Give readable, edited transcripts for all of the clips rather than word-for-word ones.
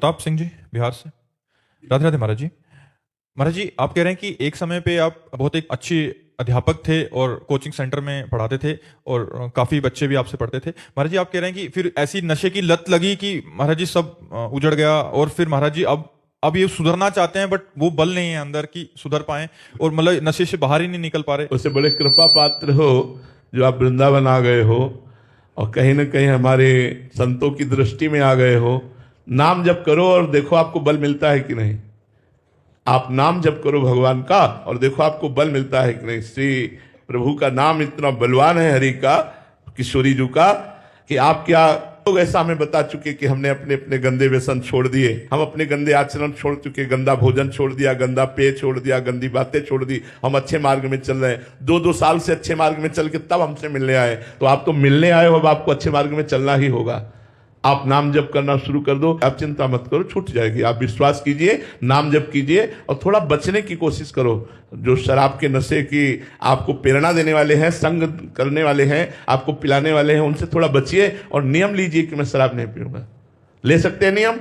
प्रताप सिंह जी, बिहार से। राधे राधे महाराज जी। महाराज जी, आप कह रहे हैं कि एक समय पे आप बहुत एक अच्छे अध्यापक थे और कोचिंग सेंटर में पढ़ाते थे और काफी बच्चे भी आपसे पढ़ते थे। महाराज जी, आप कह रहे हैं कि फिर ऐसी नशे की लत लगी कि महाराज जी सब उजड़ गया, और फिर महाराज जी अब ये सुधरना चाहते हैं, बट वो बल नहीं है अंदर की सुधर पाए, और मतलब नशे से बाहर ही नहीं निकल पा रहे। उससे बड़े कृपा पात्र हो जो आप वृंदावन आ गए हो और कहीं ना कहीं हमारे संतों की दृष्टि में आ गए हो। नाम जप करो और देखो आपको बल मिलता है कि नहीं। आप नाम जप करो भगवान का और देखो आपको बल मिलता है कि नहीं। श्री प्रभु का नाम इतना बलवान है, हरि का, किशोरी जी का, कि आप क्या लोग ऐसा हमें बता चुके कि हमने अपने अपने गंदे व्यसन छोड़ दिए, हम अपने गंदे आचरण छोड़ चुके, गंदा भोजन छोड़ दिया, गंदा पेय छोड़ दिया, गंदी बातें छोड़ दी, हम अच्छे मार्ग में चल रहे हैं। 2-2 साल से अच्छे मार्ग में चल के तब हमसे मिलने आए, तो आप तो मिलने आए हो, अब आपको अच्छे मार्ग में चलना ही होगा। आप नाम जप करना शुरू कर दो, आप चिंता मत करो, छूट जाएगी। आप विश्वास कीजिए, नाम जप कीजिए और थोड़ा बचने की कोशिश करो। जो शराब के नशे की आपको प्रेरणा देने वाले हैं, संग करने वाले हैं, आपको पिलाने वाले हैं, उनसे थोड़ा बचिए और नियम लीजिए कि मैं शराब नहीं पीऊंगा। ले सकते हैं नियम?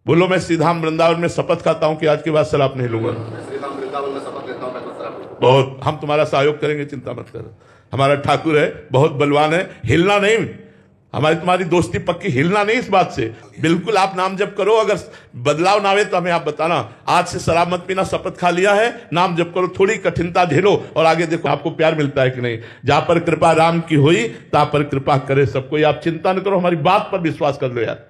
बोलो, मैं श्रीधाम वृंदावन में शपथ खाता हूं कि आज के बाद शराब नहीं लूंगा। बहुत, हम तुम्हारा सहयोग करेंगे, चिंता मत करो। हमारा ठाकुर है, बहुत बलवान है, हिलना नहीं। हमारी तुम्हारी दोस्ती पक्की, हिलना नहीं इस बात से। बिल्कुल आप नाम जप करो, अगर बदलाव ना आवे तो हमें आप बताना। आज से शराब मत पीना, शपथ खा लिया है, नाम जप करो, थोड़ी कठिनता झेलो और आगे देखो आपको प्यार मिलता है कि नहीं। जहां पर कृपा राम की हुई तहां पर कृपा करे सब कोई। आप चिंता न करो, हमारी बात पर विश्वास कर लो यार,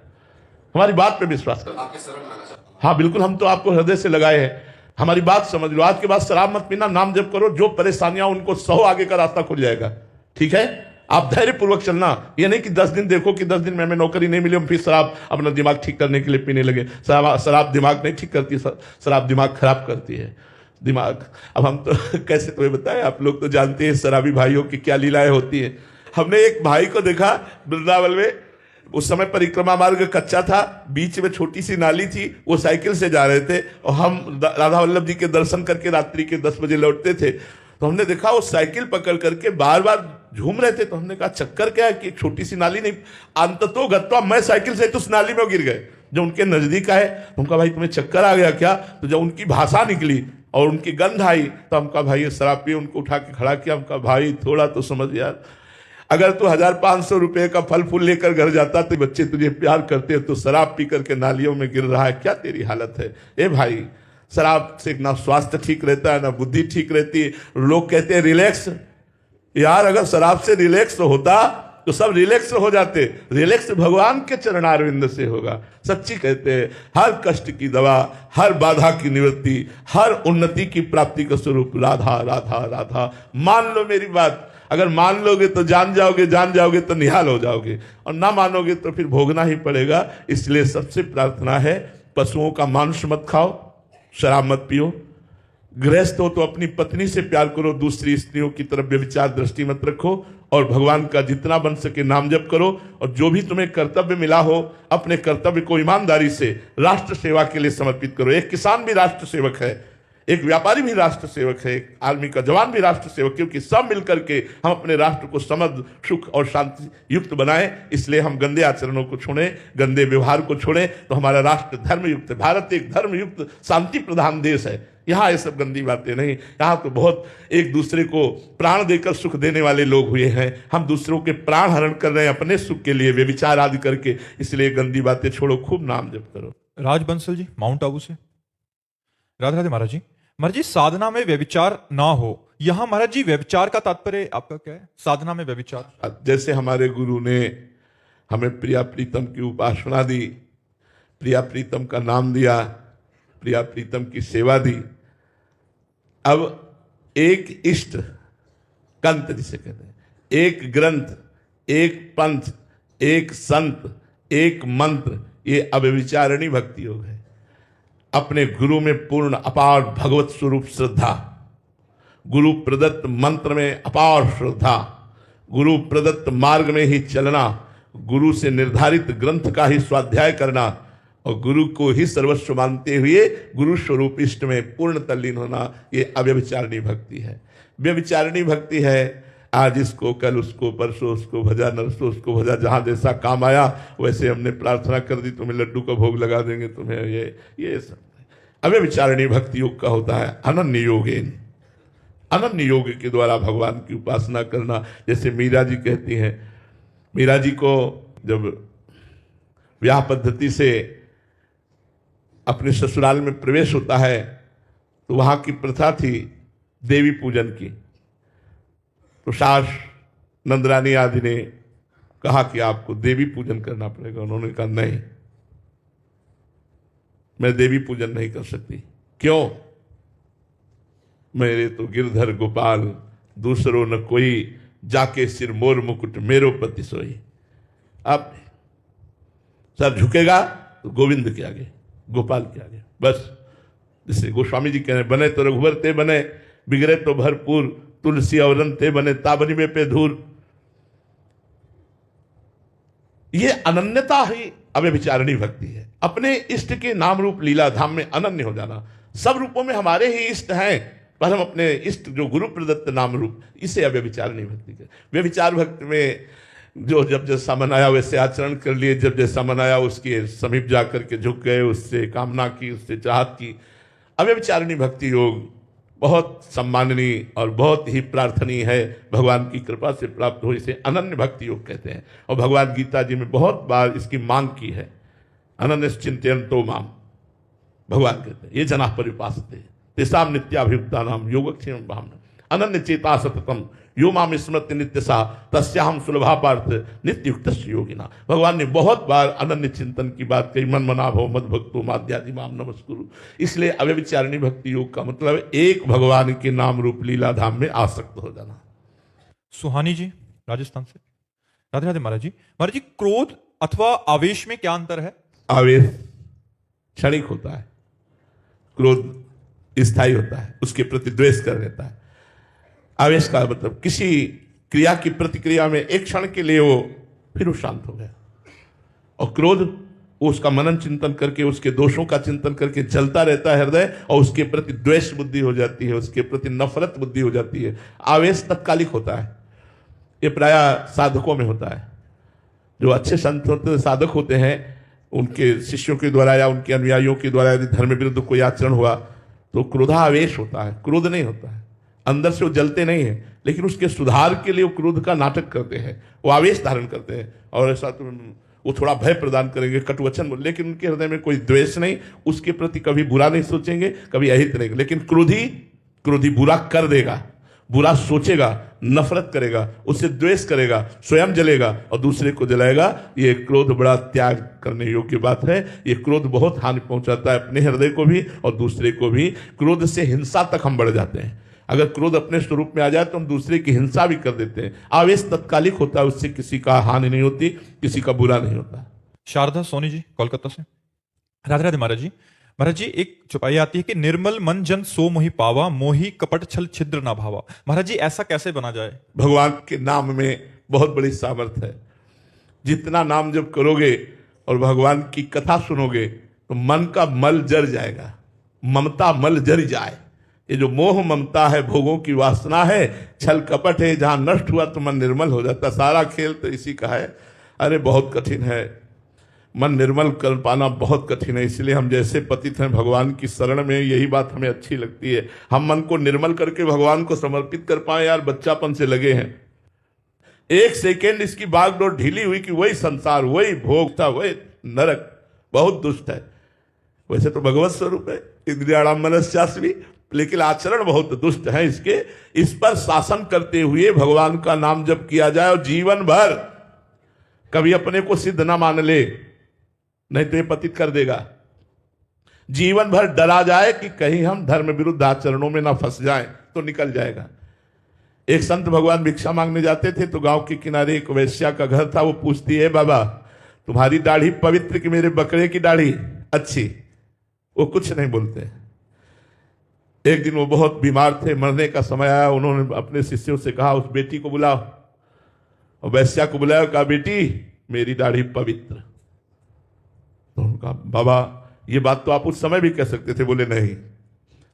हमारी बात पर विश्वास करो। हाँ बिल्कुल, हम तो आपको हृदय से लगाए हैं, हमारी बात समझ लो। आज के बाद शराब मत पीना, नाम जप करो, जो परेशानियां उनको 100 आगे का रास्ता खुल जाएगा। ठीक है, आप धैर्य पूर्वक चलना। ये नहीं कि 10 दिन देखो कि 10 दिन में हमें नौकरी नहीं मिली, हम फिर शराब अपना दिमाग ठीक करने के लिए पीने लगे। शराब दिमाग नहीं ठीक करती, शराब दिमाग खराब करती है। दिमाग, अब हम तो कैसे तुम्हें बताएं, आप लोग तो जानते हैं शराबी भाइयों की क्या लीलाएं होती हैं। हमने एक भाई को देखा वृंदावन में, उस समय परिक्रमा मार्ग कच्चा था, बीच में छोटी सी नाली थी, वो साइकिल से जा रहे थे और हम राधा वल्लभ जी के दर्शन करके रात्रि के 10 बजे लौटते थे। तो हमने देखा वो साइकिल पकड़ करके बार बार झूम रहे थे। तो हमने कहा चक्कर क्या है कि छोटी सी नाली नहीं, अंततो गत्वा मैं साइकिल से तो उस नाली में गिर गए। जब उनके नजदीक आए तो उनका भाई तुम्हें चक्कर आ गया क्या? तो जब उनकी भाषा निकली और उनकी गंध आई तो हमका भाई ये शराब पिए, उनको उठा के खड़ा किया। हमका भाई थोड़ा तो समझ यार, अगर तू 1500 रुपए का फल फूल लेकर घर जाता तो बच्चे तुझे प्यार करते, तो शराब पी करके नालियों में गिर रहा है, क्या तेरी हालत है। ए भाई, शराब से ना स्वास्थ्य ठीक रहता है ना बुद्धि ठीक रहती है। लोग कहते हैं रिलैक्स, यार अगर शराब से रिलैक्स होता तो सब रिलैक्स हो जाते। रिलैक्स भगवान के चरणारविंद से होगा। सच्ची कहते हैं, हर कष्ट की दवा, हर बाधा की निवृत्ति, हर उन्नति की प्राप्ति का स्वरूप राधा राधा राधा। मान लो मेरी बात, अगर मान लोगे तो जान जाओगे, जान जाओगे तो निहाल हो जाओगे, और ना मानोगे तो फिर भोगना ही पड़ेगा। इसलिए सबसे प्रार्थना है, पशुओं का मांस मत खाओ, शराब मत पियो। गृहस्थ हो तो अपनी पत्नी से प्यार करो, दूसरी स्त्रियों की तरफ व्यभिचार दृष्टि मत रखो, और भगवान का जितना बन सके नाम जप करो। और जो भी तुम्हें कर्तव्य मिला हो, अपने कर्तव्य को ईमानदारी से राष्ट्र सेवा के लिए समर्पित करो। एक किसान भी राष्ट्र सेवक है, एक व्यापारी भी राष्ट्र सेवक है, एक आर्मी का जवान भी राष्ट्र सेवक, क्योंकि सब मिलकर के हम अपने राष्ट्र को समृद्ध, सुख और शांति युक्त बनाएं। इसलिए हम गंदे आचरणों को छोड़ें, गंदे व्यवहार को छोड़ें, तो हमारा राष्ट्र धर्मयुक्त है। भारत एक धर्मयुक्त शांति प्रधान देश है। यहाँ ये सब गंदी बातें नहीं, यहाँ तो बहुत एक दूसरे को प्राण देकर सुख देने वाले लोग हुए हैं। हम दूसरों के प्राण हरण कर रहे हैं अपने सुख के लिए, व्यभिचार आदि करके। इसलिए गंदी बातें छोड़ो, खूब नाम जप करो। राज बंसल जी, माउंट आबू से। राधे राधे महाराज जी। महाराज जी, साधना में व्यभिचार ना हो, यहाँ महाराज जी व्यभिचार का तात्पर्य आपका क्या है? साधना में व्यभिचार, जैसे हमारे गुरु ने हमें प्रिया प्रीतम की उपासना दी, प्रिया प्रीतम का नाम दिया, प्रिया प्रीतम की सेवा दी। अब एक इष्ट कंत जिसे कहते हैं, एक ग्रंथ, एक पंथ, एक संत, एक मंत्र, ये अव्यभिचारिणी भक्ति योग है। अपने गुरु में पूर्ण अपार भगवत स्वरूप श्रद्धा, गुरु प्रदत्त मंत्र में अपार श्रद्धा, गुरु प्रदत्त मार्ग में ही चलना, गुरु से निर्धारित ग्रंथ का ही स्वाध्याय करना, और गुरु को ही सर्वस्व मानते हुए गुरु स्वरूप इष्ट में पूर्ण तल्लीन होना, ये अव्यभिचारिणी भक्ति है। व्यभिचारिणी भक्ति है आज इसको, कल उसको, परसों उसको भजा, नरसों उसको भजा, जहां जैसा काम आया वैसे हमने प्रार्थना कर दी, तुम्हें लड्डू का भोग लगा देंगे, तुम्हें ये सब अव्यभिचारिणी भक्ति योग का होता है। अनन्य योगेन, अनन्य योग के द्वारा भगवान की उपासना करना। जैसे मीरा जी कहती हैं, मीरा जी को जब विवाह पद्धति से अपने ससुराल में प्रवेश होता है तो वहां की प्रथा थी देवी पूजन की। तो सास नंदरानी आदि ने कहा कि आपको देवी पूजन करना पड़ेगा। उन्होंने कहा नहीं, मैं देवी पूजन नहीं कर सकती। क्यों? मेरे तो गिरधर गोपाल दूसरो न कोई, जाके सिर मोर मुकुट मेरो पति सोई। अब सर झुकेगा तो गोविंद के आगे, गोपाल के आगे, बस। जिसे गोस्वामी जी कह रहे, बने तो रघुवर ते बने, बिगड़े तो भरपूर, तुलसी अवरन ते बने, ताबनी में पे धूर। ये अनन्यता ही अव्यभिचारिणी भक्ति है। अपने इष्ट के नाम रूप लीला धाम में अनन्य हो जाना। सब रूपों में हमारे ही इष्ट हैं, पर हम अपने इष्ट जो गुरु प्रदत्त नाम रूप, इसे अव्यभिचारिणी भक्ति के। व्यभिचार भक्ति में जो जब जैसा मनाया वैसे आचरण कर लिए, जब जैसा मनाया उसके समीप जाकर के झुक गए, उससे कामना की, उससे चाहत की। अव्यभिचारिणी भक्ति योग बहुत सम्माननीय और बहुत ही प्रार्थनीय है, भगवान की कृपा से प्राप्त हो। इसे अनन्य भक्ति योग कहते हैं और भगवान गीता जी में बहुत बार इसकी मांग की है। अनन्य चिंतयन्तो माम, भगवान कहते हैं ये जना परिपासते तेषां नित्याभियुक्ता नाम योगक्षेम भावना अनन्य चेता सततम यो माम स्मृति नित्य सा तस्याहम सुलभा पार्थ नित्य युक्त योगिना। भगवान ने बहुत बार अनन्य चिंतन की बात कही। मन मना भव मद भक्तो माद्यादि माम नमस्कुरु। इसलिए अव्यभिचारिणी भक्ति योग का मतलब एक भगवान के नाम रूप लीला धाम में आसक्त हो जाना। सुहानी जी राजस्थान से, राधे राधे महाराज जी। महाराज जी, क्रोध अथवा आवेश में क्या अंतर है? आवेश क्षणिक होता है, क्रोध स्थायी होता है, उसके प्रति द्वेष कर देता है। आवेश का मतलब किसी क्रिया की प्रतिक्रिया में एक क्षण के लिए वो, फिर वो शांत हो गया। और क्रोध, वो उसका मनन चिंतन करके, उसके दोषों का चिंतन करके चलता रहता है हृदय, और उसके प्रति द्वेष बुद्धि हो जाती है, उसके प्रति नफरत बुद्धि हो जाती है। आवेश तत्कालिक होता है। ये प्रायः साधकों में होता है। जो अच्छे संत होते, साधक होते हैं, उनके शिष्यों के द्वारा या उनके अनुयायियों के द्वारा यदि धर्म विरुद्ध कोई आचरण हुआ तो क्रोधावेश होता है, क्रोध नहीं होता है। अंदर से वो जलते नहीं है, लेकिन उसके सुधार के लिए वो क्रोध का नाटक करते हैं, वो आवेश धारण करते हैं। और ऐसा तो वो थोड़ा भय प्रदान करेंगे, कटुवचन बोल, लेकिन उनके हृदय में कोई द्वेष नहीं, उसके प्रति कभी बुरा नहीं सोचेंगे, कभी अहित नहीं। लेकिन क्रोधी बुरा कर देगा, बुरा सोचेगा, नफरत करेगा, उससे द्वेष करेगा, स्वयं जलेगा और दूसरे को जलाएगा। ये क्रोध बड़ा त्याग करने योग्य बात है। ये क्रोध बहुत हानि पहुंचाता है अपने हृदय को भी और दूसरे को भी। क्रोध से हिंसा तक हम बढ़ जाते हैं। अगर क्रोध अपने स्वरूप में आ जाए तो हम दूसरे की हिंसा भी कर देते हैं। आवेश तत्कालिक होता है, उससे किसी का हानि नहीं होती, किसी का बुरा नहीं होता। शारदा सोनी जी कोलकाता से, राधे राधे महाराज जी। महाराज जी, एक चौपाई आती है कि निर्मल मन जन सो मोहि पावा, मोहि कपट छल छिद्र ना भावा। महाराज जी, ऐसा कैसे बना जाए? भगवान के नाम में बहुत बड़ी सामर्थ्य है। जितना नाम जप करोगे और भगवान की कथा सुनोगे तो मन का मल जर जाएगा, ममता मल जर जाए। ये जो मोह ममता है, भोगों की वासना है, छल कपट है, जहां नष्ट हुआ तो मन निर्मल हो जाता। सारा खेल तो इसी का है। अरे बहुत कठिन है, मन निर्मल कर पाना बहुत कठिन है। इसलिए हम जैसे पतित हैं भगवान की शरण में, यही बात हमें अच्छी लगती है। हम मन को निर्मल करके भगवान को समर्पित कर पाए। यार बच्चापन से लगे हैं, एक सेकेंड इसकी बागडोर ढीली हुई कि वही संसार, वही भोग था, वही नरक। बहुत दुष्ट है। वैसे तो भगवत स्वरूप है, इंद्रियाणाम मनस्यास्मि, लेकिन आचरण बहुत दुष्ट है इसके। इस पर शासन करते हुए भगवान का नाम जप किया जाए और जीवन भर कभी अपने को सिद्ध ना मान ले, नहीं तो ये पतित कर देगा। जीवन भर डरा जाए कि कहीं हम धर्म विरुद्ध आचरणों में ना फंस जाएं तो निकल जाएगा। एक संत भगवान भिक्षा मांगने जाते थे तो गांव के किनारे एक वैश्या का घर था। वो पूछती है, बाबा तुम्हारी दाढ़ी पवित्र कि मेरे बकरे की दाढ़ी अच्छी? वो कुछ नहीं बोलते। एक दिन वो बहुत बीमार थे, मरने का समय आया। उन्होंने अपने शिष्यों से कहा, उस बेटी को बुलाओ। और वैश्या को बुलाया, कहा बेटी मेरी दाढ़ी पवित्र। तो उनका, बाबा ये बात तो आप उस समय भी कह सकते थे। बोले नहीं,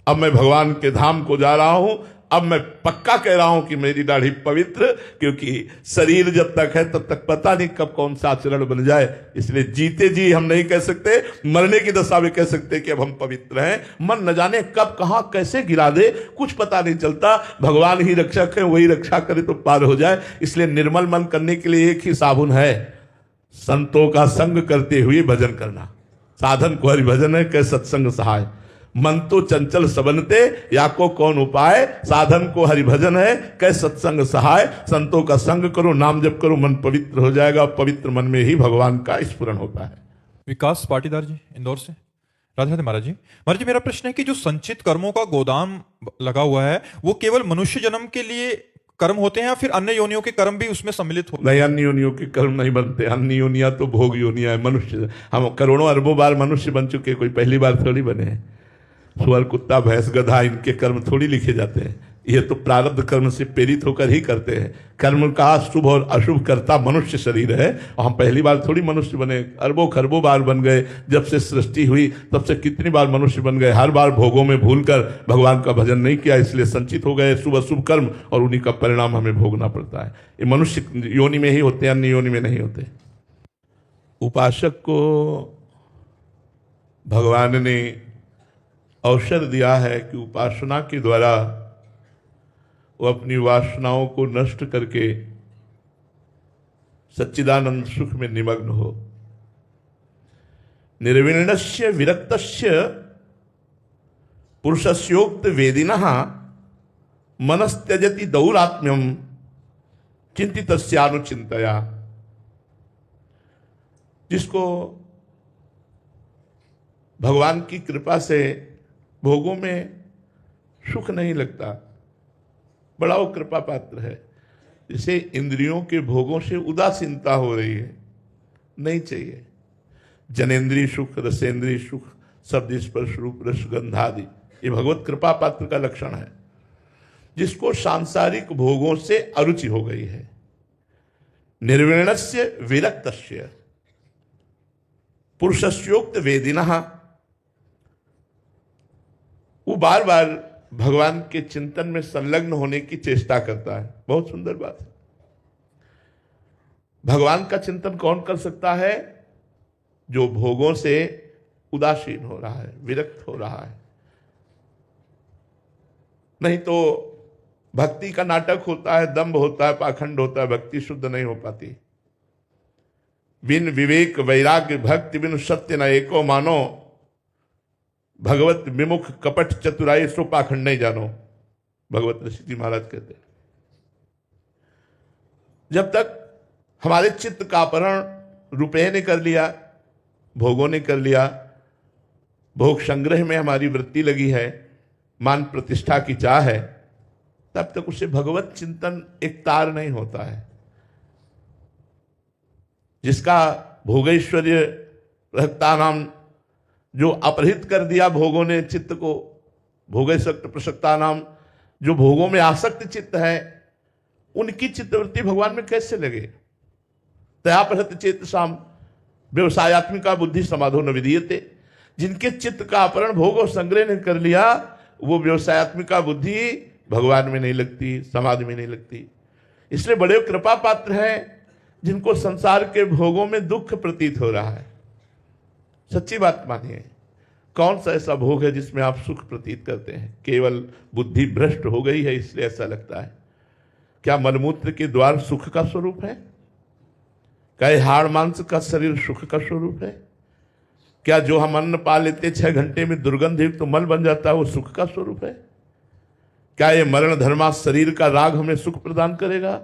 अब मैं भगवान के धाम को जा रहा हूं, अब मैं पक्का कह रहा हूं कि मेरी दाढ़ी पवित्र, क्योंकि शरीर जब तक है तब तक पता नहीं कब कौन सा आचरण बन जाए। इसलिए जीते जी हम नहीं कह सकते, मरने की दशा में कह सकते कि अब हम पवित्र हैं। मन न जाने कब कहां कैसे गिरा दे, कुछ पता नहीं चलता। भगवान ही रक्षक है, वही रक्षा करे तो पार हो जाए। इसलिए निर्मल मन करने के लिए एक ही साबुन है, संतों का संग करते हुए भजन करना। साधन को हरि भजन है, कै सत्संग सहाय। मन तो चंचल सबनते, या को कौन उपाय। साधन को हरि भजन है, कै सत्संग सहाय। संतों का संग करो, नाम जप करो, मन पवित्र हो जाएगा। पवित्र मन में ही भगवान का स्फुरन होता है। विकास पाटीदार जी, इंदौर से। राधे राधे महाराज जी। महाराज जी, मेरा प्रश्न है कि जो संचित कर्मों का गोदाम लगा हुआ है, वो केवल मनुष्य जन्म के लिए कर्म होते हैं या फिर अन्य योनियों के कर्म भी उसमें सम्मिलित होते हैं? नहीं, अन्य योनियों के कर्म नहीं बनते। अन्य योनियां तो भोग योनियां है। मनुष्य, हम करोड़ों अरबों बार मनुष्य बन चुके, कोई पहली बार थोड़ी बने हैं। सुअर, कुत्ता, भैंस, गधा, इनके कर्म थोड़ी लिखे जाते हैं। ये तो प्रारब्ध कर्म से प्रेरित होकर ही करते हैं। कर्म का शुभ और अशुभ करता मनुष्य शरीर है, और हम पहली बार थोड़ी मनुष्य बने, अरबों खरबों बार बन गए। जब से सृष्टि हुई तब से कितनी बार मनुष्य बन गए। हर बार भोगों में भूलकर भगवान का भजन नहीं किया, इसलिए संचित हो गए शुभ अशुभ कर्म, और उन्हीं का परिणाम हमें भोगना पड़ता है। ये मनुष्य योनि में ही होते हैं, अन्य योनि में नहीं होते। उपासक को भगवान ने अवसर दिया है कि उपासना के द्वारा वो अपनी वासनाओं को नष्ट करके सच्चिदानंद सुख में निमग्न हो। निर्विण्णस्य विरक्तस्य पुरुषस्योक्त वेदिनः मनस्त्यजति दौरात्म्यम चिंतितस्यानुचिंतया। जिसको भगवान की कृपा से भोगों में सुख नहीं लगता, बड़ा वो कृपा पात्र है। जिसे इंद्रियों के भोगों से उदासीनता हो रही है, नहीं चाहिए। जनेन्द्रीय सुख, रसेंद्रीय सुख, शब्द स्पर्श रूप रसगंध आदि, ये भगवत कृपा पात्र का लक्षण है। जिसको सांसारिक भोगों से अरुचि हो गई है। निर्विण्णस्य विरक्तस्य पुरुषस्योक्त वेदिनः, वो बार बार भगवान के चिंतन में संलग्न होने की चेष्टा करता है। बहुत सुंदर बात है। भगवान का चिंतन कौन कर सकता है? जो भोगों से उदासीन हो रहा है, विरक्त हो रहा है। नहीं तो भक्ति का नाटक होता है, दंभ होता है, पाखंड होता है, भक्ति शुद्ध नहीं हो पाती। बिन विवेक वैराग्य भक्ति बिन सत्य न एको मानो, भगवत विमुख कपट चतुराई सो पाखंड नहीं जानो, भगवत ऋषि जी महाराज कहते हैं। जब तक हमारे चित्त का अपहरण रुपये ने कर लिया, भोगों ने कर लिया, भोग संग्रह में हमारी वृत्ति लगी है, मान प्रतिष्ठा की चाह है, तब तक उसे भगवत चिंतन एक तार नहीं होता है। जिसका भोगैश्वर्य रखता नाम, जो अपहृत कर दिया भोगों ने चित्त को, भोगैसक्त प्रसक्ता नाम, जो भोगों में आसक्त चित्त है, उनकी चित्तवृत्ति भगवान में कैसे लगे? तयापहृत चेत साम व्यवसायत्मिका बुद्धि समाधो न विधीयते। जिनके चित्त का अपहरण भोग और संग्रह ने कर लिया, वो व्यवसायत्मिका बुद्धि भगवान में नहीं लगती, समाधि में नहीं लगती। इसलिए बड़े कृपा पात्र हैं जिनको संसार के भोगों में दुख प्रतीत हो रहा है। सच्ची बात मानिए, कौन सा ऐसा भोग है जिसमें आप सुख प्रतीत करते हैं? केवल बुद्धि भ्रष्ट हो गई है इसलिए ऐसा लगता है। क्या मलमूत्र के द्वार सुख का स्वरूप है? क्या हाड़ मांस का शरीर सुख का स्वरूप है? क्या जो हम अन्न पा लेते 6 घंटे में दुर्गंध युक्त तो मल बन जाता है, वो सुख का स्वरूप है? क्या ये मरण धर्मा शरीर का राग हमें सुख प्रदान करेगा?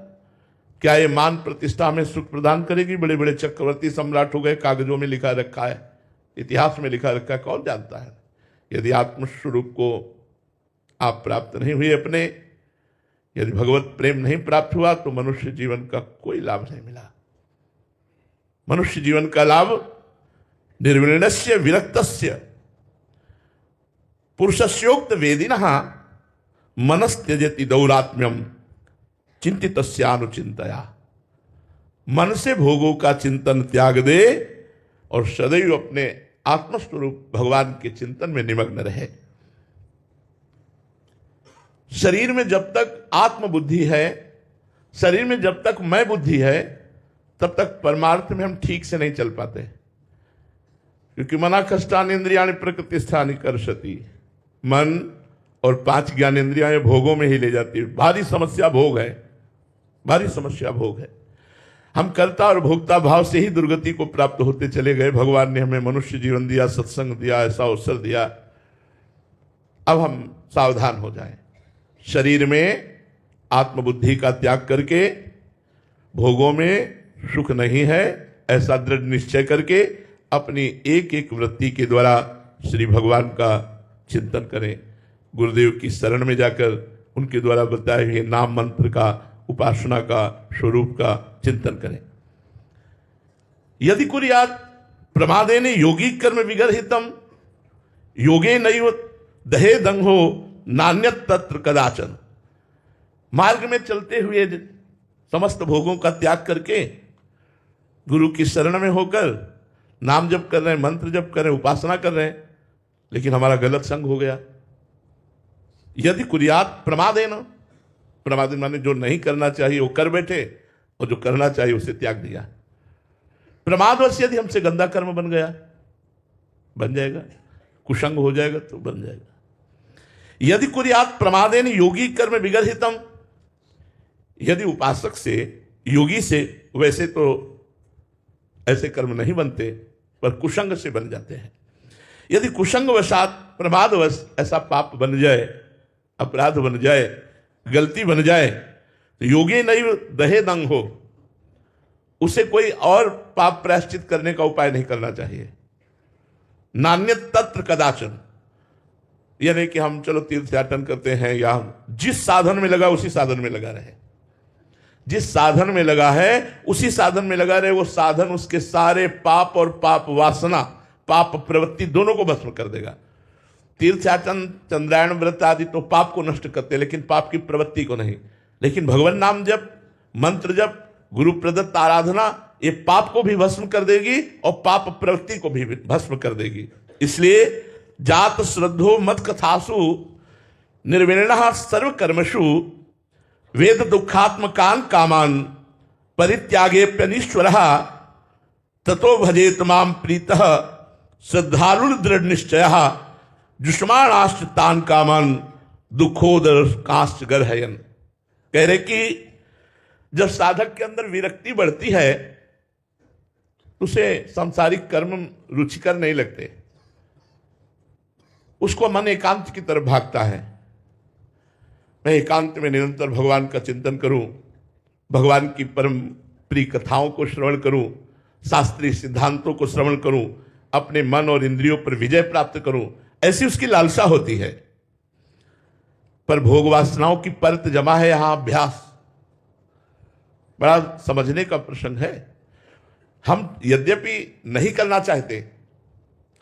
क्या ये मान प्रतिष्ठा हमें सुख प्रदान करेगी? बड़े बड़े चक्रवर्ती सम्राट हो गए, कागजों में लिखा रखा है, इतिहास में लिखा रखा है, कौन जानता है? यदि आत्मस्वरूप को आप प्राप्त नहीं हुए अपने, यदि भगवत प्रेम नहीं प्राप्त हुआ, तो मनुष्य जीवन का कोई लाभ नहीं मिला। मनुष्य जीवन का लाभ निर्विण्णस्य विरक्तस्य पुरुषस्योक्त वेदिनः मनस्त्यजति दौरात्म्यम चिंतितस्यानुचिंतया। मन से भोगों का चिंतन त्याग दे और सदैव अपने आत्मस्वरूप भगवान के चिंतन में निमग्न रहे। शरीर में जब तक आत्मबुद्धि है, शरीर में जब तक मैं बुद्धि है, तब तक परमार्थ में हम ठीक से नहीं चल पाते, क्योंकि मना कष्टान इंद्रियाणि प्रकृतिस्थानि कर्षति। मन और 5 ज्ञानेंद्रियां भोगों में ही ले जाती है। भारी समस्या भोग है, भारी समस्या भोग है। हम कर्ता और भोक्ता भाव से ही दुर्गति को प्राप्त होते चले गए। भगवान ने हमें मनुष्य जीवन दिया, सत्संग दिया, ऐसा अवसर दिया। अब हम सावधान हो जाएं। शरीर में आत्मबुद्धि का त्याग करके भोगों में सुख नहीं है, ऐसा दृढ़ निश्चय करके अपनी एक एक वृत्ति के द्वारा श्री भगवान का चिंतन करें। गुरुदेव की शरण में जाकर उनके द्वारा बताए हुए नाम मंत्र का, उपासना का, स्वरूप का चिंतन करें। यदि कुर्यात् प्रमादेन योगी कर्म विगर्हितम योगे नैव दहे दंगो नान्यत तत्र कदाचन। मार्ग में चलते हुए समस्त भोगों का त्याग करके गुरु की शरण में होकर नाम जप कर रहे हैं, मंत्र जप कर रहे हैं, उपासना कर रहे हैं, लेकिन हमारा गलत संग हो गया। यदि कुर्यात् प्रमादेन, प्रमादेन माने जो नहीं करना चाहिए वो कर बैठे और जो करना चाहिए उसे त्याग दिया। प्रमादवश यदि हमसे गंदा कर्म बन गया, बन जाएगा, कुसंग हो जाएगा तो बन जाएगा। यदि कुर्यात् प्रमादेन योगी कर्म विगर्हितम, यदि उपासक से, योगी से, वैसे तो ऐसे कर्म नहीं बनते पर कुसंग से बन जाते हैं। यदि कुसंग वशात प्रमादवश ऐसा पाप बन जाए, अपराध बन जाए, गलती बन जाए, तो योगी नहीं दहे दंग हो, उसे कोई और पाप प्रायश्चित करने का उपाय नहीं करना चाहिए। नान्यत तत्र कदाचन, यानी कि हम चलो तीर्थयाटन करते हैं, या जिस साधन में लगा उसी साधन में लगा रहे, जिस साधन में लगा है उसी साधन में लगा रहे। वो साधन उसके सारे पाप और पाप वासना, पाप प्रवृत्ति दोनों को भस्म कर देगा। तीर्थयाटन, चंद्रायण व्रत आदि तो पाप को नष्ट करते, लेकिन पाप की प्रवृत्ति को नहीं। लेकिन भगवान नाम जप, मंत्र जप, गुरु प्रदत्त आराधना, ये पाप को भी भस्म कर देगी और पाप प्रवृत्ति को भी भस्म कर देगी। इसलिए जात श्रद्धो मत कथासु निर्विण्णः सर्व कर्मसु वेद दुखात्मकान कामान परित्यागेप्यनीश्वरः ततो भजेत माम प्रीतः श्रद्धालु दृढ़ निश्चयः जुष्माणाश्च तान कामान दुखोदर कांश्च गर्हयन्। कह रहे कि जब साधक के अंदर विरक्ति बढ़ती है उसे सांसारिक कर्म रुचिकर नहीं लगते, उसको मन एकांत की तरफ भागता है। मैं एकांत में निरंतर भगवान का चिंतन करूं, भगवान की परम प्रिय कथाओं को श्रवण करूं, शास्त्रीय सिद्धांतों को श्रवण करूं, अपने मन और इंद्रियों पर विजय प्राप्त करूं, ऐसी उसकी लालसा होती है। पर भोग वासनाओं की परत जमा है यहां। अभ्यास बड़ा समझने का प्रसंग है। हम यद्यपि नहीं करना चाहते,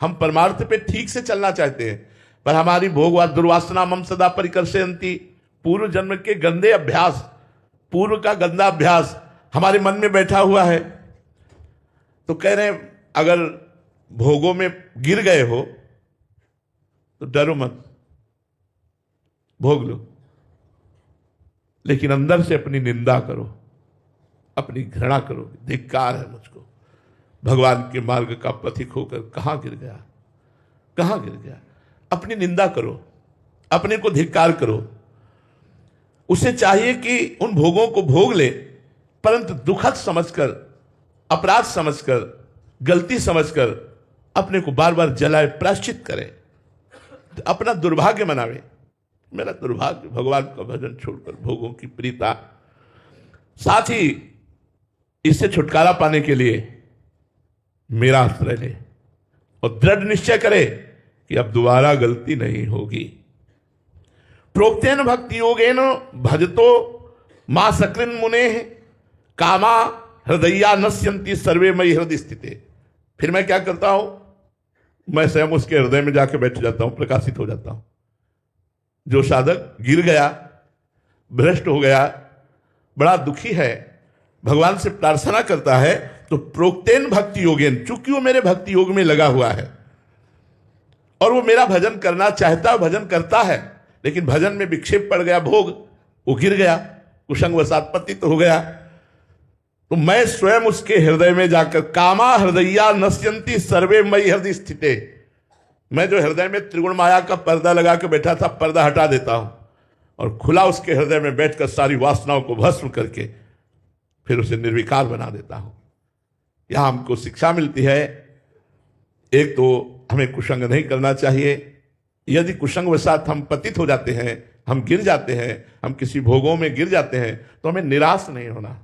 हम परमार्थ पे ठीक से चलना चाहते हैं, पर हमारी भोग दुर्वासना मम सदा परिकर्षयन्ति, पूर्व जन्म के गंदे अभ्यास, पूर्व का गंदा अभ्यास हमारे मन में बैठा हुआ है। तो कह रहे हैं अगर भोगों में गिर गए हो तो डरो मत, भोग लो, लेकिन अंदर से अपनी निंदा करो, अपनी घृणा करो, धिक्कार है मुझको, भगवान के मार्ग का पथिक होकर कहां गिर गया, कहां गिर गया। अपनी निंदा करो, अपने को धिक्कार करो। उसे चाहिए कि उन भोगों को भोग ले, परंतु दुखद समझकर, अपराध समझकर, गलती समझकर अपने को बार बार जलाए, प्रायश्चित करे, अपना दुर्भाग्य मनावे। मेरा दुर्भाग्य भगवान का भजन छोड़कर भोगों की प्रीता। साथ ही इससे छुटकारा पाने के लिए मेरा आश्रय ले और दृढ़ निश्चय करे कि अब दोबारा गलती नहीं होगी। प्रोक्तेन भक्ति योगेन भजतो मां सकृन मुने कामा हृदया नश्यन्ति सर्वे मयि हृदय स्थिते। फिर मैं क्या करता हूं, मैं स्वयं उसके हृदय में जाके बैठ जाता हूं, प्रकाशित हो जाता हूं। जो साधक गिर गया, भ्रष्ट हो गया, बड़ा दुखी है, भगवान से प्रार्थना करता है, तो प्रोक्तेन भक्ति योगेन, चूंकि वो मेरे भक्ति योग में लगा हुआ है और वो मेरा भजन करना चाहता है, भजन करता है, लेकिन भजन में विक्षेप पड़ गया, भोग, वो गिर गया, कुसंग वसात पतित हो गया। तो मैं स्वयं उसके हृदय में जाकर, कामा हृदया नश्यंती सर्वे मई हृदय स्थिते, मैं जो हृदय में त्रिगुण माया का पर्दा लगा के बैठा था, पर्दा हटा देता हूं और खुला उसके हृदय में बैठकर सारी वासनाओं को भस्म करके फिर उसे निर्विकार बना देता हूं। यहां हमको शिक्षा मिलती है, एक तो हमें कुसंग नहीं करना चाहिए। यदि कुसंग वसात हम पतित हो जाते हैं, हम गिर जाते हैं, हम किसी भोगों में गिर जाते हैं, तो हमें निराश नहीं होना।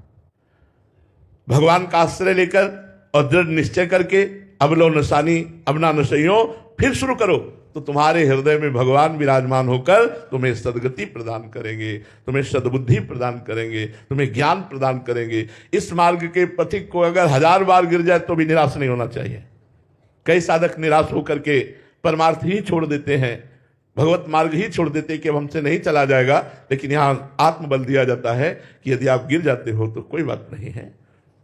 भगवान का आश्रय लेकर और दृढ़ निश्चय करके अब लो नसानी अब ना नसइयो फिर शुरू करो, तो तुम्हारे हृदय में भगवान विराजमान होकर तुम्हें सद्गति प्रदान करेंगे, तुम्हें सद्बुद्धि प्रदान करेंगे, तुम्हें ज्ञान प्रदान करेंगे। इस मार्ग के पथिक को अगर 1000 बार गिर जाए तो भी निराश नहीं होना चाहिए। कई साधक निराश होकर के परमार्थ ही छोड़ देते हैं, भगवत मार्ग ही छोड़ देते हैं कि अब हमसे नहीं चला जाएगा। लेकिन यहां आत्मबल दिया जाता है कि यदि आप गिर जाते हो तो कोई बात नहीं है,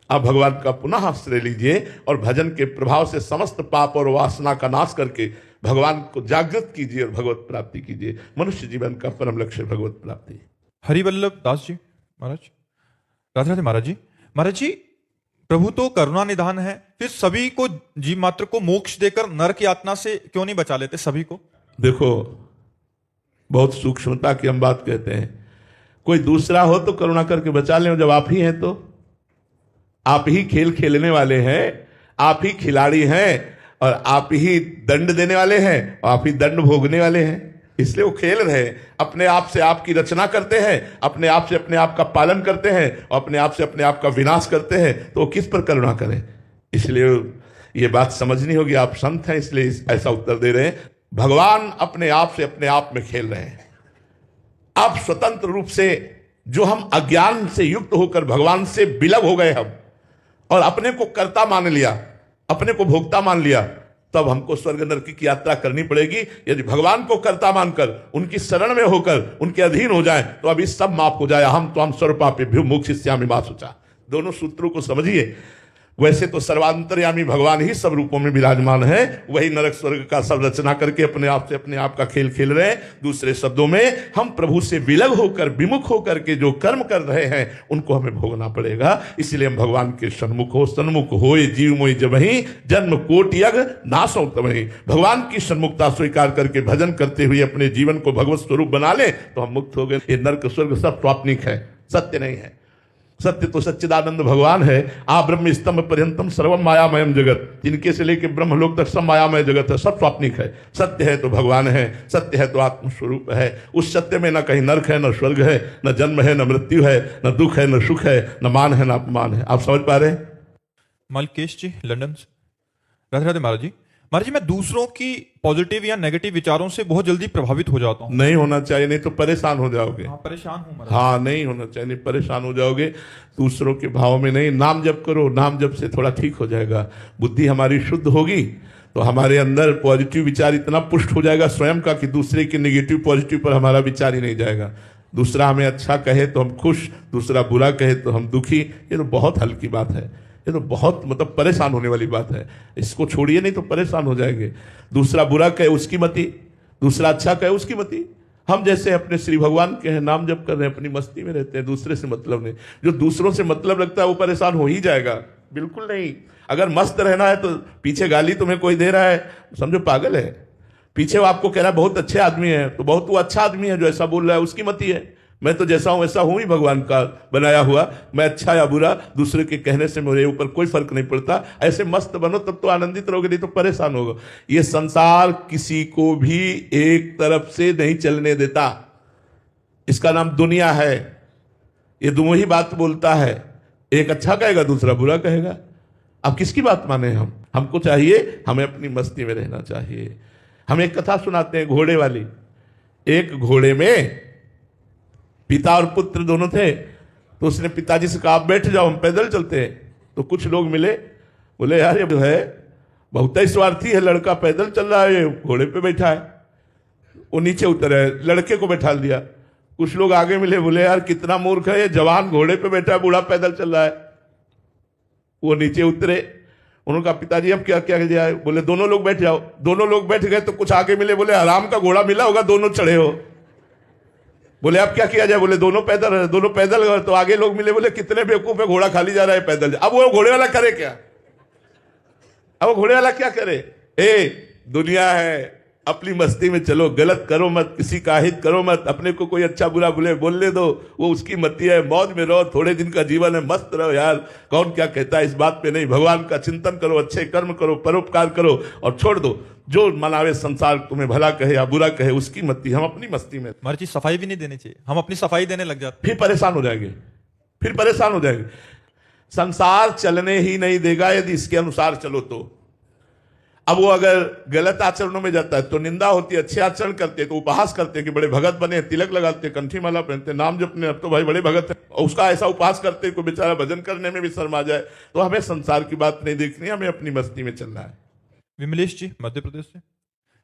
आप भगवान का पुनः आश्रय लीजिए और भजन के प्रभाव से समस्त पाप और वासना का नाश करके भगवान को जागृत कीजिए और भगवत प्राप्ति कीजिए। मनुष्य जीवन का परम लक्ष्य भगवत प्राप्ति। हरिवल्लभ दास जी महाराज, राधे राधे महाराज जी। महाराज जी, प्रभु तो करुणा निधान है, फिर सभी को जीव मात्र को मोक्ष देकर नरक यातना से क्यों नहीं बचा लेते सभी को? देखो, बहुत सूक्ष्मता की हम बात कहते हैं। कोई दूसरा हो तो करुणा करके बचा ले, जब आप ही हैं तो आप ही खेल खेलने वाले हैं, आप ही खिलाड़ी हैं और आप ही दंड देने वाले हैं और आप ही दंड भोगने वाले हैं। इसलिए वो खेल रहे हैं, अपने आप से आपकी रचना करते हैं, अपने आप से अपने आप का पालन करते हैं और अपने आप से अपने आप का विनाश करते हैं, तो वो किस पर करुणा करें? इसलिए ये बात समझनी होगी। आप संत हैं इसलिए ऐसा उत्तर दे रहे हैं। भगवान अपने आप से अपने आप में खेल रहे हैं। आप स्वतंत्र रूप से, जो हम अज्ञान से युक्त होकर भगवान से विलग हो गए हम और अपने को कर्ता मान लिया, अपने को भोक्ता मान लिया, तब हमको स्वर्ग नरक की यात्रा करनी पड़ेगी। यदि भगवान को कर्ता मानकर उनकी शरण में होकर उनके अधीन हो जाए तो अभी सब माफ हो जाए। हम तो हम सर्वपापेभ्यो मोक्षयिष्यामि मा शुचा। दोनों सूत्रों को समझिए। वैसे तो सर्वांतर्यामी भगवान ही सब रूपों में विराजमान है, वही नरक स्वर्ग का सब रचना करके अपने आप से अपने आप का खेल खेल रहे हैं। दूसरे शब्दों में, हम प्रभु से विलग होकर, विमुख होकर के जो कर्म कर रहे हैं उनको हमें भोगना पड़ेगा। इसलिए हम भगवान के सन्मुख होए जीव मोहि जबहि जन्म कोटि यज्ञ नासौ तमहि। भगवान की सन्मुखता स्वीकार करके भजन करते हुए अपने जीवन को भगवत स्वरूप बना ले तो हम मुक्त हो गए। ये नरक स्वर्ग सब स्वाप्निक है, सत्य नहीं है। सत्य तो सच्चिदानंद भगवान है। आ ब्रह्म स्तंभ पर्यंतम सर्वम मायामयम जगत, जिनके से लेके ब्रह्मलोक तक सब मायामय जगत है, सब स्वाप्निक है। सत्य है तो भगवान है, सत्य है तो आत्मस्वरूप है। उस सत्य में न कहीं नरक है, न स्वर्ग है, न जन्म है, न मृत्यु है, न दुख है, न सुख है, न मान है, न अपमान है। आप समझ पा रहे हैं? मलकेश जी लंदन से। राधे राधे महाराज जी। महाराज जी, मैं दूसरों की पॉजिटिव या नेगेटिव विचारों से बहुत जल्दी प्रभावित हो जाता हूँ। नहीं होना चाहिए, नहीं तो परेशान हो जाओगे। हाँ, परेशान हूँ महाराज। हाँ, नहीं होना चाहिए, नहीं परेशान हो जाओगे। दूसरों के भाव में नहीं, नाम जप करो, नाम जप से थोड़ा ठीक हो जाएगा। बुद्धि हमारी शुद्ध होगी तो हमारे अंदर पॉजिटिव विचार इतना पुष्ट हो जाएगा स्वयं का कि दूसरे के नेगेटिव पॉजिटिव पर हमारा विचार ही नहीं जाएगा। दूसरा हमें अच्छा कहे तो हम खुश, दूसरा बुरा कहे तो हम दुखी। ये तो बहुत हल्की बात है, ये तो बहुत मतलब परेशान होने वाली बात है। इसको छोड़िए, नहीं तो परेशान हो जाएंगे। दूसरा बुरा कहे उसकी मति, दूसरा अच्छा कहे उसकी मति। हम जैसे अपने श्री भगवान के हैं, नाम जप कर रहे हैं, अपनी मस्ती में रहते हैं, दूसरे से मतलब नहीं। जो दूसरों से मतलब रखता है वो परेशान हो ही जाएगा। बिल्कुल नहीं। अगर मस्त रहना है तो पीछे गाली तुम्हें कोई दे रहा है, समझो पागल है। पीछे वो आपको कह रहा है बहुत अच्छे आदमी है, तो बहुत वो अच्छा आदमी है जो ऐसा बोल रहा है, उसकी मति है। मैं तो जैसा हूं वैसा हूं ही, भगवान का बनाया हुआ। मैं अच्छा या बुरा, दूसरे के कहने से मेरे ऊपर कोई फर्क नहीं पड़ता। ऐसे मस्त बनो तब तो आनंदित रहोगे, नहीं तो परेशान होगा। ये संसार किसी को भी एक तरफ से नहीं चलने देता। इसका नाम दुनिया है। ये दोनों ही बात बोलता है, एक अच्छा कहेगा दूसरा बुरा कहेगा। अब किसकी बात माने हम? हमको चाहिए, हमें अपनी मस्ती में रहना चाहिए। हम एक कथा सुनाते हैं घोड़े वाली। एक घोड़े में पिता और पुत्र दोनों थे, तो उसने पिताजी से कहा आप बैठ जाओ, हम पैदल चलते हैं। तो कुछ लोग मिले, बोले यार ये जो है बहुत ही स्वार्थी है, लड़का पैदल चल रहा है, ये घोड़े पे बैठा है। वो नीचे उतरे, लड़के को बैठा दिया। कुछ लोग आगे मिले, बोले यार कितना मूर्ख है, ये जवान घोड़े पे बैठा है, बूढ़ा पैदल चल रहा है। वो नीचे उतरे। उन्होंने कहा पिताजी अब क्या क्या किया? बोले दोनों लोग बैठ जाओ। दोनों लोग बैठ गए तो कुछ आगे मिले, बोले आराम का घोड़ा मिला होगा, दोनों चढ़े हो। बोले अब क्या किया जाए? बोले दोनों पैदल, दोनों पैदल गए तो आगे लोग मिले, बोले कितने बेवकूफ है, घोड़ा खाली जा रहा है पैदल। अब वो घोड़े वाला करे क्या? अब वो घोड़े वाला क्या करे? दुनिया है, अपनी मस्ती में चलो, गलत करो मत, किसी का हित करो मत, अपने को कोई अच्छा बुरा बोलने दो, वो उसकी मती है, मौज में रहो, थोड़े दिन का जीवन है, मस्त रहो यार। कौन क्या कहता है इस बात पे नहीं। भगवान का चिंतन करो, अच्छे कर्म करो, परोपकार करो और छोड़ दो। जो मनावे संसार, तुम्हें भला कहे या बुरा कहे, उसकी मती, हम अपनी मस्ती में। हमारी चीज सफाई भी नहीं देनी चाहिए, हम अपनी सफाई देने लग जाते फिर परेशान हो जाएंगे, फिर परेशान हो जाएंगे। संसार चलने ही नहीं देगा यदि इसके अनुसार चलो तो। अब वो अगर गलत आचरणों में जाता है तो निंदा होती है, अच्छे आचरण करते तो उपहास करते कि बड़े भगत बने, तिलक लगाते, कंठी माला पहनते, नाम जपने, अब तो भाई बड़े भगत है, और उसका ऐसा उपहास करते कोई बेचारा भजन करने में भी शर्म आ जाए। तो हमें संसार की बात नहीं देखनी, हमें अपनी मस्ती में चलना है। विमलेश जी मध्य प्रदेश से।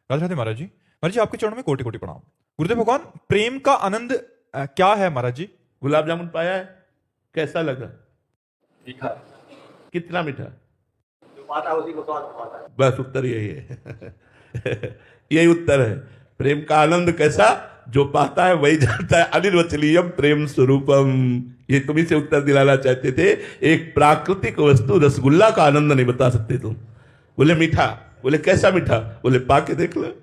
राधे राधे महाराज जी। महाराज जी आपके चरणों में कोटि कोटि प्रणाम। गुरुदेव भगवान, प्रेम का आनंद क्या है महाराज जी? गुलाब जामुन पाया है, कैसा लगा? मीठा। कितना मीठा? जो पाता है उसी को स्वाद पाता है। बस उत्तर यही है। यही उत्तर है। प्रेम का आनंद कैसा? जो पाता है वही जानता है। अनिर्वचनीयम प्रेम स्वरूपम, ये तुम्ही से उत्तर दिलाना चाहते थे। एक प्राकृतिक वस्तु रसगुल्ला का आनंद नहीं बता सकते तुम। बोले मीठा, बोले कैसा मीठा? बोले पाके देख लो।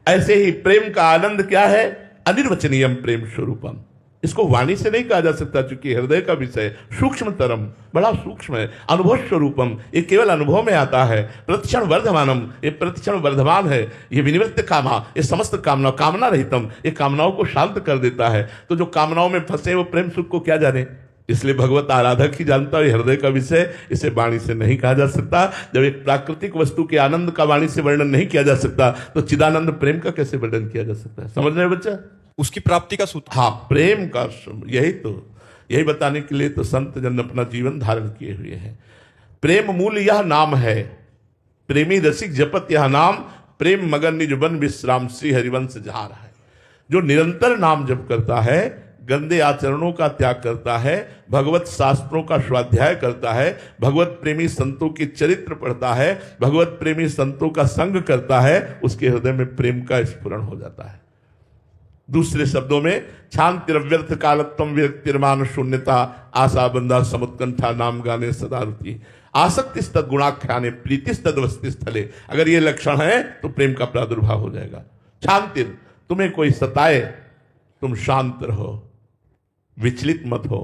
ऐसे ही प्रेम का आनंद क्या है? अनिर्वचनीयम प्रेम स्वरूपम। इसको वाणी से नहीं कहा जा सकता, क्योंकि हृदय का विषय सूक्ष्मतरम, बड़ा सूक्ष्म है। अनुभव स्वरूपम, ये केवल अनुभव में आता है। प्रतिक्षण वर्धमानम, ये प्रतिक्षण वर्धमान है। ये विनिवृत्त कामा, ये समस्त कामना, कामना रहितम, ये कामनाओं को शांत कर देता है। तो जो कामनाओं में फंसे वो प्रेम सुख को क्या जाने? इसलिए भगवत आराधक ही जानता है हृदय का विषय, इसे वाणी से नहीं कहा जा सकता। जब एक प्राकृतिक वस्तु के आनंद का वाणी से वर्णन नहीं किया जा सकता, तो चिदानंद प्रेम का कैसे वर्णन किया जा सकता है? समझ रहे हैं बच्चा? उसकी प्राप्ति का सूत्र। हाँ, प्रेम का यही बताने के लिए तो संत जन अपना जीवन धारण किए हुए हैं। प्रेम मूल यह नाम है, प्रेमी रसिक जपत यह नाम, प्रेम मगन निज बन विश्राम श्री हरिवंश जहाँ है। जो निरंतर नाम जप करता है, गंदे आचरणों का त्याग करता है, भगवत शास्त्रों का स्वाध्याय करता है, भगवत प्रेमी संतों के चरित्र पढ़ता है, भगवत प्रेमी संतों का संग करता है, उसके हृदय में प्रेम का स्फुरण हो जाता है। दूसरे शब्दों में, शांतिरव्यर्थ कालत्वम विरक्तिर्मान शून्यता, आशा बंधा समुत्कंठा नाम गाने सदा रुचि, आसक्ति तद गुणाख्याने प्रीति तद वस्ति स्थले। अगर ये लक्षण है तो प्रेम का प्रादुर्भाव हो जाएगा। शांतिर, तुम्हें कोई सताए तुम शांत रहो, विचलित मत हो,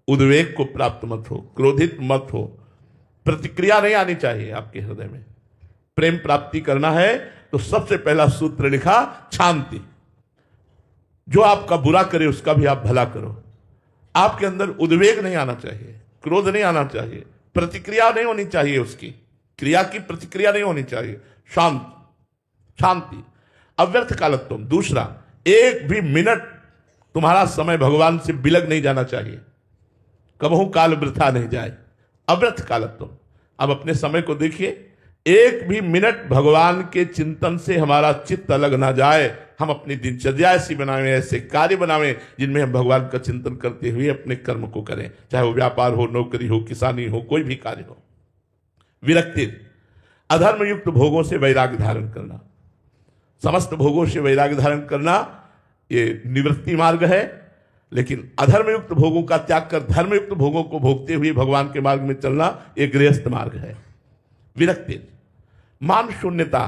उद्वेग को प्राप्त मत हो, क्रोधित मत हो, प्रतिक्रिया नहीं आनी चाहिए आपके हृदय में। प्रेम प्राप्ति करना है तो सबसे पहला सूत्र लिखा, शांति। जो आपका बुरा करे उसका भी आप भला करो। आपके अंदर उद्वेग नहीं आना चाहिए, क्रोध नहीं आना चाहिए, प्रतिक्रिया नहीं होनी चाहिए, उसकी क्रिया की प्रतिक्रिया नहीं होनी चाहिए। शांति, अव्यर्थ कालत्व। दूसरा, एक भी मिनट तुम्हारा समय भगवान से बिलग नहीं जाना चाहिए, कबहू काल वृथा नहीं जाए। अव्यर्थ कालत्व। अब अपने समय को देखिए, एक भी मिनट भगवान के चिंतन से हमारा चित्त अलग ना जाए। हम अपनी दिनचर्या ऐसी बनावें, ऐसे कार्य बनावें जिनमें हम भगवान का चिंतन करते हुए अपने कर्म को करें, चाहे वो व्यापार हो, नौकरी हो, किसानी हो, कोई भी कार्य हो। विरक्ति, अधर्म युक्त भोगों से वैराग्य धारण करना। समस्त भोगों से वैराग्य धारण करना ये निवृत्ति मार्ग है, लेकिन अधर्म युक्त भोगों का त्याग कर धर्म युक्त भोगों को भोगते हुए भगवान के मार्ग में चलना एक गृहस्थ मार्ग है। विरक्ति, मान शून्यता,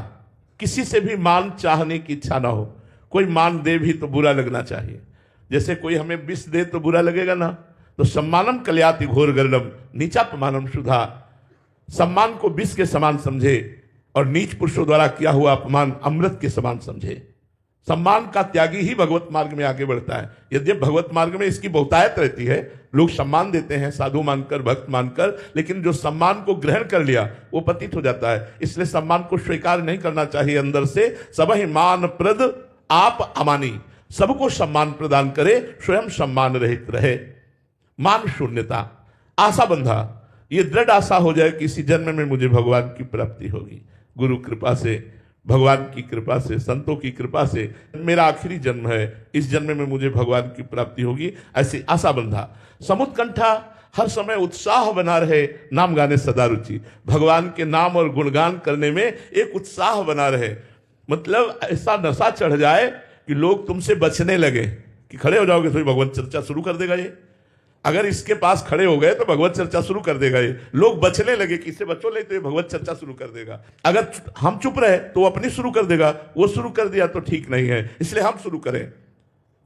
किसी से भी मान चाहने की इच्छा ना हो। कोई मान दे भी तो बुरा लगना चाहिए। जैसे कोई हमें विष दे तो बुरा लगेगा ना, तो सम्मानम कल्याति घोर गर्णम नीचापमानम सुधा। सम्मान को विष के समान समझे और नीच पुरुषों द्वारा किया हुआ अपमान अमृत के समान समझे। सम्मान का त्यागी ही भगवत मार्ग में आगे बढ़ता है। यद्यपि भगवत मार्ग में इसकी बहुतायत रहती है, लोग सम्मान देते हैं साधु मानकर, भक्त मानकर, लेकिन जो सम्मान को ग्रहण कर लिया वो पतित हो जाता है। इसलिए सम्मान को स्वीकार नहीं करना चाहिए। अंदर से सब ही मान प्रद आप अमानी, सबको सम्मान प्रदान करे, स्वयं सम्मान रहित रहे। मान शून्यता, आशा बंधा, ये दृढ़ आशा हो जाए कि इसी जन्म में मुझे भगवान की प्राप्ति होगी। गुरु कृपा से, भगवान की कृपा से, संतों की कृपा से मेरा आखिरी जन्म है, इस जन्म में मुझे भगवान की प्राप्ति होगी, ऐसी आशा बंधा। समुत्कंठा, हर समय उत्साह बना रहे, नाम गाने सदा रुचि, भगवान के नाम और गुणगान करने में एक उत्साह बना रहे। मतलब ऐसा नशा चढ़ जाए कि लोग तुमसे बचने लगे, कि खड़े हो जाओगे तो ही भगवत चर्चा शुरू कर देगा ये। अगर इसके पास खड़े हो गए तो भगवत चर्चा शुरू कर देगा ये। लोग बचने लगे कि इससे बचो नहीं तो ये भगवत चर्चा शुरू कर देगा। अगर हम चुप रहे तो वो अपनी शुरू कर देगा, वो शुरू कर दिया तो ठीक नहीं है, इसलिए हम शुरू करें।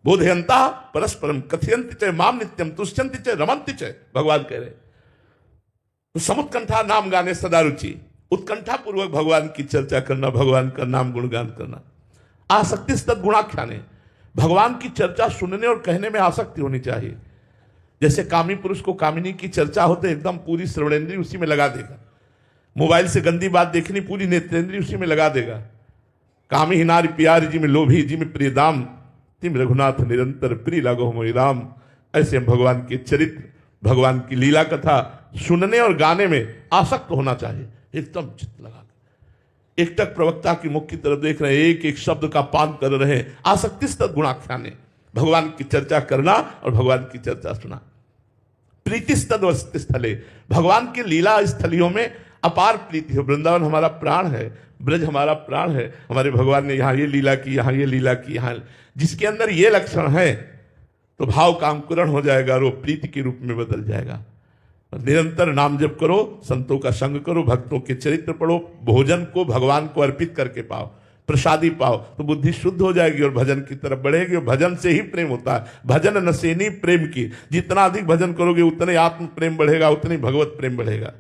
बोधयंता परस्परम कथयंति च माम नित्यम तुष्यंति च रमंति च, भगवान कह रहे। तो समुत्कंठा नाम गाने सदा रुचि, उत्कंठा पूर्वक भगवान की चर्चा करना, भगवान का नाम गुणगान करना। आसक्ति तद गुणाख्याने, भगवान की चर्चा सुनने और कहने में आसक्ति होनी चाहिए। जैसे कामी पुरुष को कामिनी की चर्चा होते एकदम पूरी श्रवणेंद्री उसी में लगा देगा, मोबाइल से गंदी बात देखनी पूरी नेत्रेंद्री उसी में लगा देगा। कामी ही नारी प्यारी जी में लोभी जी में प्रिय दाम, तिम रघुनाथ निरंतर प्रिय लागो मोहि राम। ऐसे हम भगवान के चरित्र, भगवान की लीला कथा सुनने और गाने में आसक्त होना चाहिए, एकदम चित्त लगा। एकटक प्रवक्ता की मुख की तरफ देख रहे हैं, एक एक शब्द का पान कर रहे हैं। आसक्ति गुणाख्याने, भगवान की चर्चा करना और भगवान की चर्चा सुना। प्रीति वसति स्थले, भगवान के लीला स्थलियों में अपार प्रीति हो। वृंदावन हमारा प्राण है, ब्रज हमारा प्राण है। हमारे भगवान ने यहाँ ये लीला की, यहाँ ये लीला की, यहाँ जिसके अंदर ये लक्षण है तो भाव का अंकुरण हो जाएगा और वो प्रीति के रूप में बदल जाएगा। निरंतर नाम जप करो, संतों का संग करो, भक्तों के चरित्र पढ़ो, भोजन को भगवान को अर्पित करके पाओ, प्रसादी पाओ, तो बुद्धि शुद्ध हो जाएगी और भजन की तरफ बढ़ेगी। और भजन से ही प्रेम होता है, भजन नसेनी प्रेम की। जितना अधिक भजन करोगे उतने आत्म प्रेम बढ़ेगा, उतनी भगवत प्रेम बढ़ेगा।